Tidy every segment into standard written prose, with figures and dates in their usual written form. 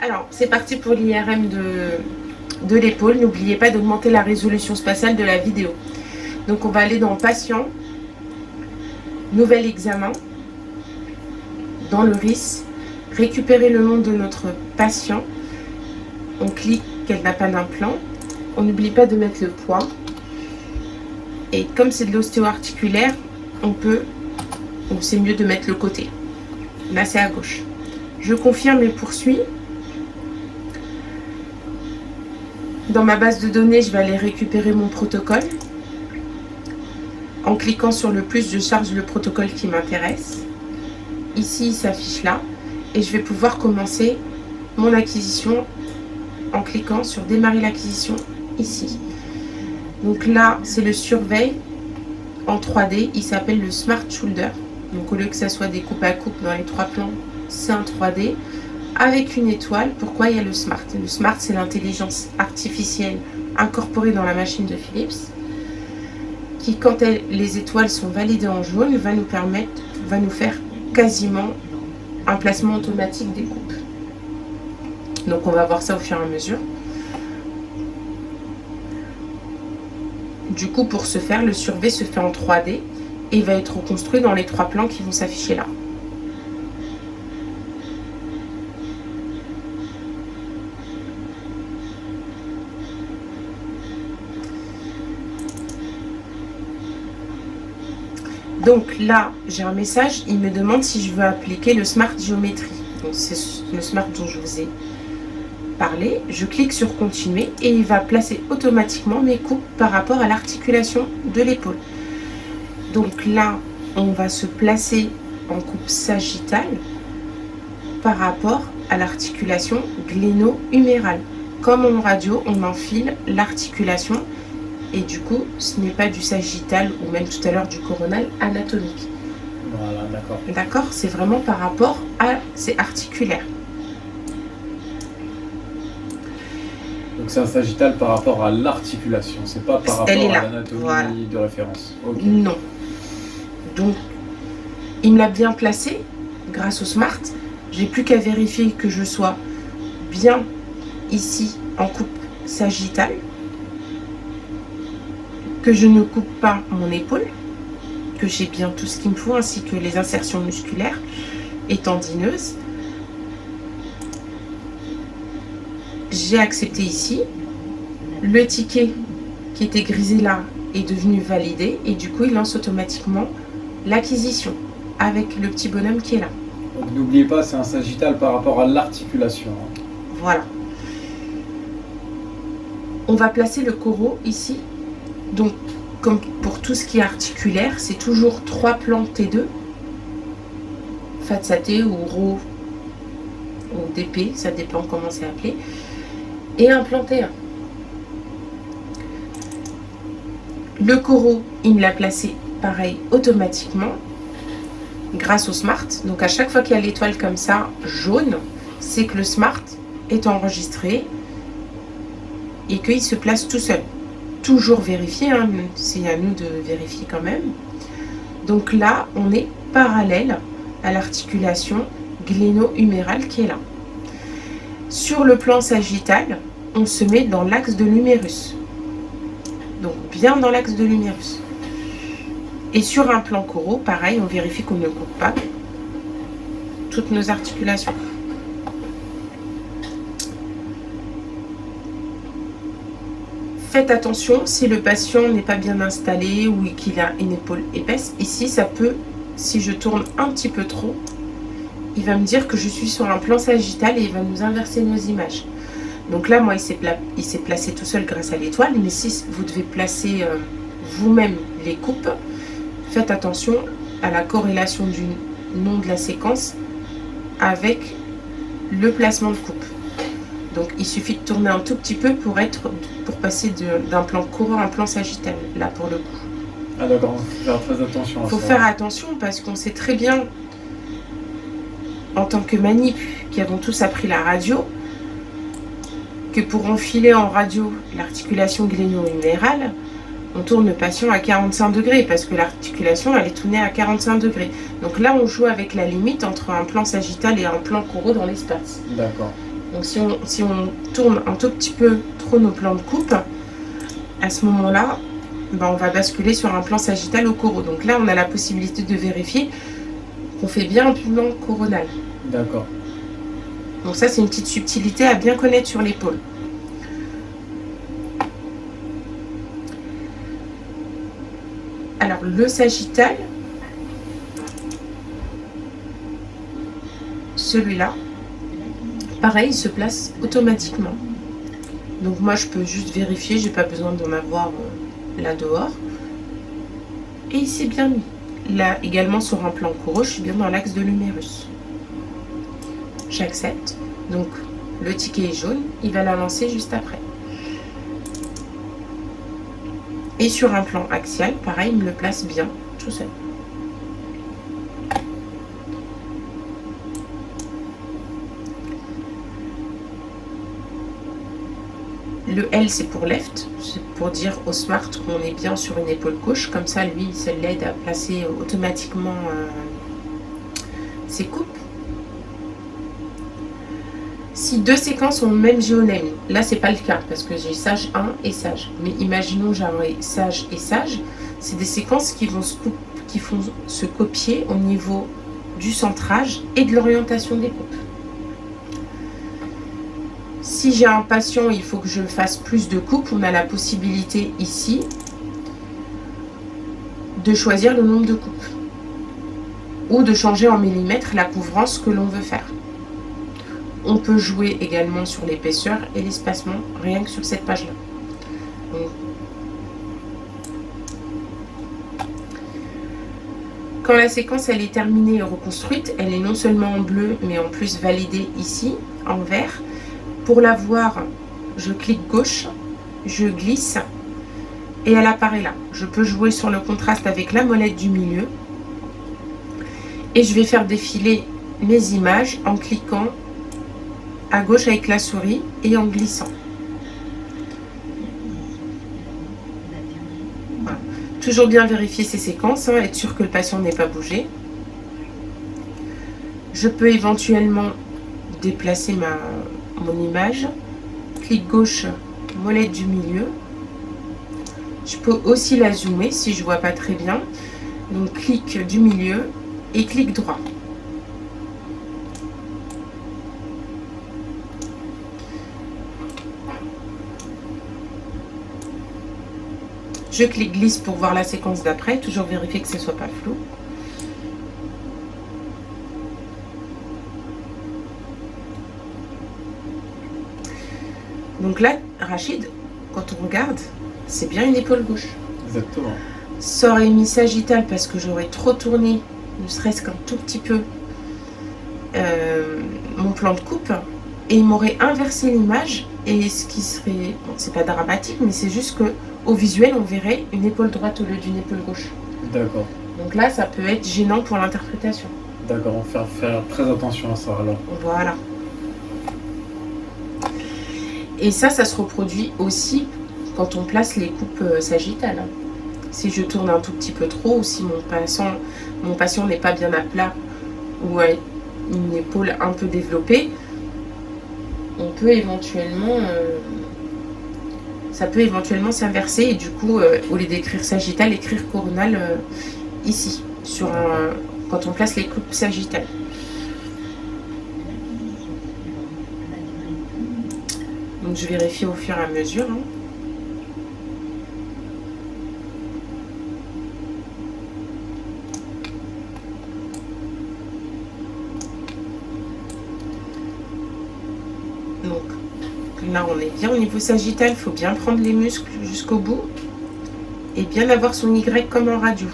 Alors, c'est parti pour l'IRM de l'épaule. N'oubliez pas d'augmenter la résolution spatiale de la vidéo. Donc, on va aller dans Patient, Nouvel examen, dans le RIS, récupérer le nom de notre patient. On clique qu'elle n'a pas d'implant. On n'oublie pas de mettre le poids. Et comme c'est de l'ostéo-articulaire, c'est mieux de mettre le côté. Là, c'est à gauche. Je confirme et poursuis. Dans ma base de données, je vais aller récupérer mon protocole. En cliquant sur le plus, je charge le protocole qui m'intéresse. Ici, il s'affiche là. Et je vais pouvoir commencer mon acquisition en cliquant sur démarrer l'acquisition ici. Donc là, c'est le surveil en 3D. Il s'appelle le Smart Shoulder. Donc au lieu que ça soit des coupes à coupe dans les 3 plans, c'est un 3D avec une étoile. Pourquoi il y a le Smart? Le Smart, c'est l'intelligence artificielle incorporée dans la machine de Philips qui, quand les étoiles sont validées en jaune, va nous faire quasiment un placement automatique des coupes. Donc on va voir ça au fur et à mesure. Du coup, pour ce faire, le survey se fait en 3D et va être reconstruit dans les 3 plans qui vont s'afficher là. Donc là, j'ai un message, il me demande si je veux appliquer le Smart Géométrie. Donc c'est le Smart dont je vous ai parlé. Je clique sur Continuer et il va placer automatiquement mes coupes par rapport à l'articulation de l'épaule. Donc là, on va se placer en coupe sagittale par rapport à l'articulation gléno-humérale. Comme en radio, on enfile l'articulation. Et du coup, ce n'est pas du sagittal ou même tout à l'heure du coronal anatomique. Voilà, d'accord. D'accord, c'est vraiment par rapport à... c'est articulaire. Donc c'est un sagittal par rapport à l'articulation, c'est pas par rapport à l'anatomie voilà. De référence. Okay. Non. Donc, il me l'a bien placé grâce au Smart. J'ai plus qu'à vérifier que je sois bien ici en coupe sagittale. Que je ne coupe pas mon épaule, que j'ai bien tout ce qu'il me faut, ainsi que les insertions musculaires et tendineuses. J'ai accepté ici. Le ticket qui était grisé là est devenu validé et du coup il lance automatiquement l'acquisition avec le petit bonhomme qui est là. Donc n'oubliez pas, c'est un sagittal par rapport à l'articulation. Voilà. On va placer le corot ici. Donc, comme pour tout ce qui est articulaire, c'est toujours 3 plans T2, FATSA-T ou RO ou DP, ça dépend comment c'est appelé, et un plan T1. Le corot, il me l'a placé pareil automatiquement grâce au Smart. Donc à chaque fois qu'il y a l'étoile comme ça, jaune, c'est que le Smart est enregistré et qu'il se place tout seul. Toujours vérifier, hein, c'est à nous de vérifier quand même. Donc là, on est parallèle à l'articulation gléno-humérale qui est là. Sur le plan sagittal, on se met dans l'axe de l'humérus. Donc bien dans l'axe de l'humérus. Et sur un plan corot, pareil, on vérifie qu'on ne coupe pas toutes nos articulations. Faites attention si le patient n'est pas bien installé ou qu'il a une épaule épaisse. Ici, ça peut, si je tourne un petit peu trop, il va me dire que je suis sur un plan sagittal et il va nous inverser nos images. Donc là, moi, il s'est placé tout seul grâce à l'étoile. Mais si vous devez placer vous-même les coupes, faites attention à la corrélation du nom de la séquence avec le placement de coupe. Donc il suffit de tourner un tout petit peu pour passer d'un plan courant à un plan sagittal, là pour le coup. Ah d'accord, il faut faire très attention à ça. Il faut faire attention parce qu'on sait très bien, en tant que manip, qui avons tous appris la radio, que pour enfiler en radio l'articulation gléno-humérale, on tourne le patient à 45 degrés parce que l'articulation elle est tournée à 45 degrés. Donc là on joue avec la limite entre un plan sagittal et un plan corot dans l'espace. D'accord. Donc si on tourne un tout petit peu trop nos plans de coupe, à ce moment-là, ben, on va basculer sur un plan sagittal au coraux. Donc là, on a la possibilité de vérifier qu'on fait bien un plan coronal. D'accord. Donc ça, c'est une petite subtilité à bien connaître sur l'épaule. Alors, le sagittal, celui-là, pareil, il se place automatiquement. Donc moi, je peux juste vérifier, j'ai pas besoin d'en avoir là dehors. Et il s'est bien mis. Là, également sur un plan coraux, je suis bien dans l'axe de l'humérus. J'accepte. Donc, le ticket est jaune, il va la lancer juste après. Et sur un plan axial, pareil, il me le place bien, tout seul. Le L, c'est pour left, c'est pour dire au smart qu'on est bien sur une épaule gauche. Comme ça, lui, ça l'aide à placer automatiquement ses coupes. Si deux séquences ont le même géonème, là, c'est pas le cas parce que j'ai sage 1 et sage. Mais imaginons j'aurais sage et sage, c'est des séquences qui font se copier au niveau du centrage et de l'orientation des coupes. Si j'ai un patient, il faut que je fasse plus de coupes, on a la possibilité ici de choisir le nombre de coupes ou de changer en millimètres la couvrance que l'on veut faire. On peut jouer également sur l'épaisseur et l'espacement, rien que sur cette page-là. Quand la séquence elle est terminée et reconstruite, elle est non seulement en bleu, mais en plus validée ici, en vert. Pour la voir, je clique gauche, je glisse et elle apparaît là. Je peux jouer sur le contraste avec la molette du milieu et je vais faire défiler mes images en cliquant à gauche avec la souris et en glissant. Voilà. Toujours bien vérifier ces séquences, hein, être sûr que le patient n'ait pas bougé. Je peux éventuellement déplacer mon image. Clic gauche, molette du milieu. Je peux aussi la zoomer si je ne vois pas très bien. Donc clic du milieu et clic droit. Je clique glisse pour voir la séquence d'après, toujours vérifier que ce ne soit pas flou. Donc là, Rachid, quand on regarde, c'est bien une épaule gauche. Exactement. Ça aurait mis sagittal parce que j'aurais trop tourné, ne serait-ce qu'un tout petit peu, mon plan de coupe, et il m'aurait inversé l'image, et ce qui serait, bon, c'est pas dramatique, mais c'est juste que au visuel, on verrait une épaule droite au lieu d'une épaule gauche. D'accord. Donc là, ça peut être gênant pour l'interprétation. D'accord, on va faire très attention à ça alors. Voilà. Et ça se reproduit aussi quand on place les coupes sagittales. Si je tourne un tout petit peu trop, ou si mon patient n'est pas bien à plat, ou a une épaule un peu développée, on peut éventuellement... ça peut éventuellement s'inverser et du coup, au lieu d'écrire sagittal, écrire coronal ici, quand on place les coupes sagittales. Donc je vérifie au fur et à mesure. Hein. Donc là on est bien au niveau sagittal, il faut bien prendre les muscles jusqu'au bout et bien avoir son Y comme en radio.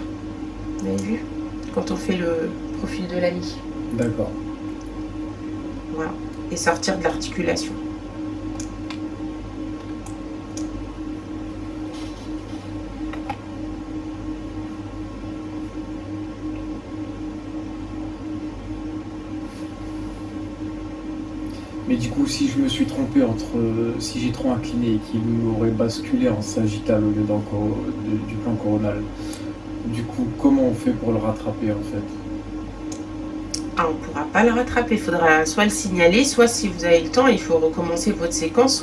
Vous avez vu? Quand on fait le profil de l'ami. D'accord. Voilà. Et sortir de l'articulation. Mais du coup, si je me suis trompé si j'ai trop incliné et qu'il m'aurait basculé en sagittal au lieu du plan coronal, du coup, comment on fait pour le rattraper en fait? on ne pourra pas le rattraper. Il faudra soit le signaler, soit si vous avez le temps, il faut recommencer votre séquence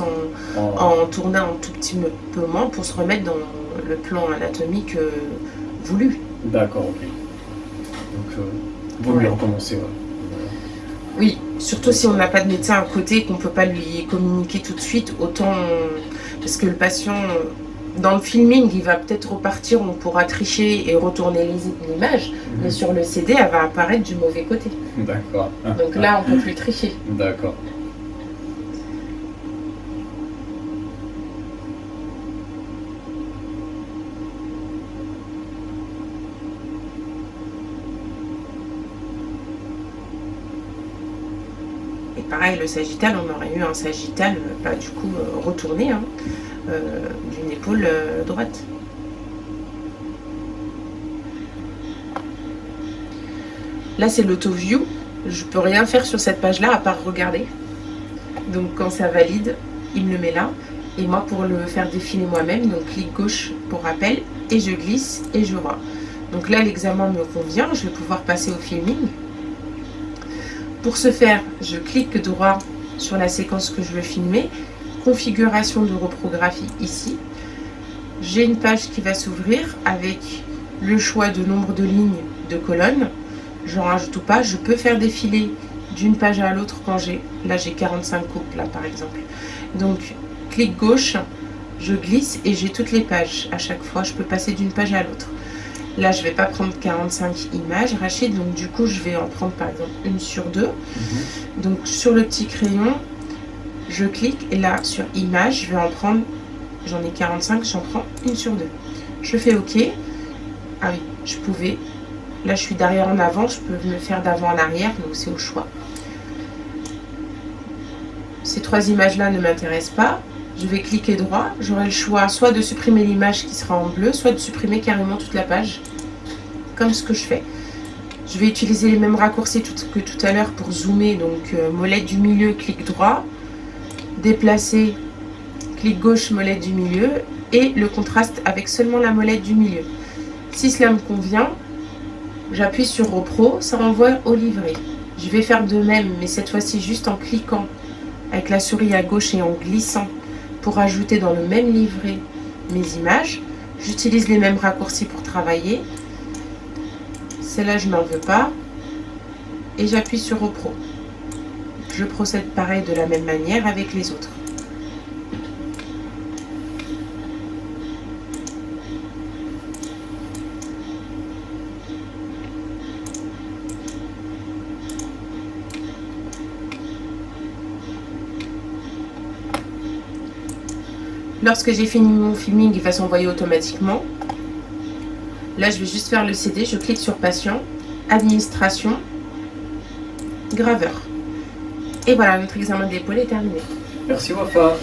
en tournant un tout petit peu moins pour se remettre dans le plan anatomique voulu. D'accord, ok. Donc, vaut mieux recommencer, ouais. Oui, surtout si on n'a pas de médecin à côté, qu'on ne peut pas lui communiquer tout de suite, autant... Parce que le patient, dans le filming, il va peut-être repartir, on pourra tricher et retourner l'image, mais sur le CD, elle va apparaître du mauvais côté. D'accord. Donc là, on ne peut plus tricher. D'accord. Pareil, le sagittal, on aurait eu un sagittal, du coup, retourné d'une épaule droite. Là, c'est l'auto-view. Je peux rien faire sur cette page-là à part regarder. Donc, quand ça valide, il me le met là. Et moi, pour le faire défiler moi-même, donc clic gauche pour rappel, et je glisse et je vois. Donc là, l'examen me convient. Je vais pouvoir passer au filming. Pour ce faire, je clique droit sur la séquence que je veux filmer, configuration de reprographie ici. J'ai une page qui va s'ouvrir avec le choix de nombre de lignes, de colonnes. J'en rajoute ou pas, je peux faire défiler d'une page à l'autre quand là j'ai 45 coupes là par exemple. Donc clic gauche, je glisse et j'ai toutes les pages. À chaque fois, je peux passer d'une page à l'autre. Là, je ne vais pas prendre 45 images, Rachid, donc du coup, je vais en prendre par exemple une sur deux. Donc sur le petit crayon, je clique et là, sur image, je vais en prendre, j'en ai 45, j'en prends une sur deux. Je fais OK. Ah oui, je pouvais. Là, je suis d'arrière en avant, je peux me faire d'avant en arrière, donc c'est au choix. Ces trois images-là ne m'intéressent pas. Je vais cliquer droit, j'aurai le choix soit de supprimer l'image qui sera en bleu, soit de supprimer carrément toute la page, comme ce que je fais. Je vais utiliser les mêmes raccourcis que tout à l'heure pour zoomer, donc molette du milieu, clic droit, déplacer, clic gauche, molette du milieu, et le contraste avec seulement la molette du milieu. Si cela me convient, j'appuie sur Repro, ça renvoie au livret. Je vais faire de même, mais cette fois-ci juste en cliquant avec la souris à gauche et en glissant, pour ajouter dans le même livret mes images. J'utilise les mêmes raccourcis pour travailler. Celle-là, je n'en veux pas. Et j'appuie sur Repro. Je procède pareil de la même manière avec les autres. Lorsque j'ai fini mon filming, il va s'envoyer automatiquement. Là, je vais juste faire le CD. Je clique sur Patient, Administration, Graveur. Et voilà, notre examen d'épaule est terminé. Merci Wafa.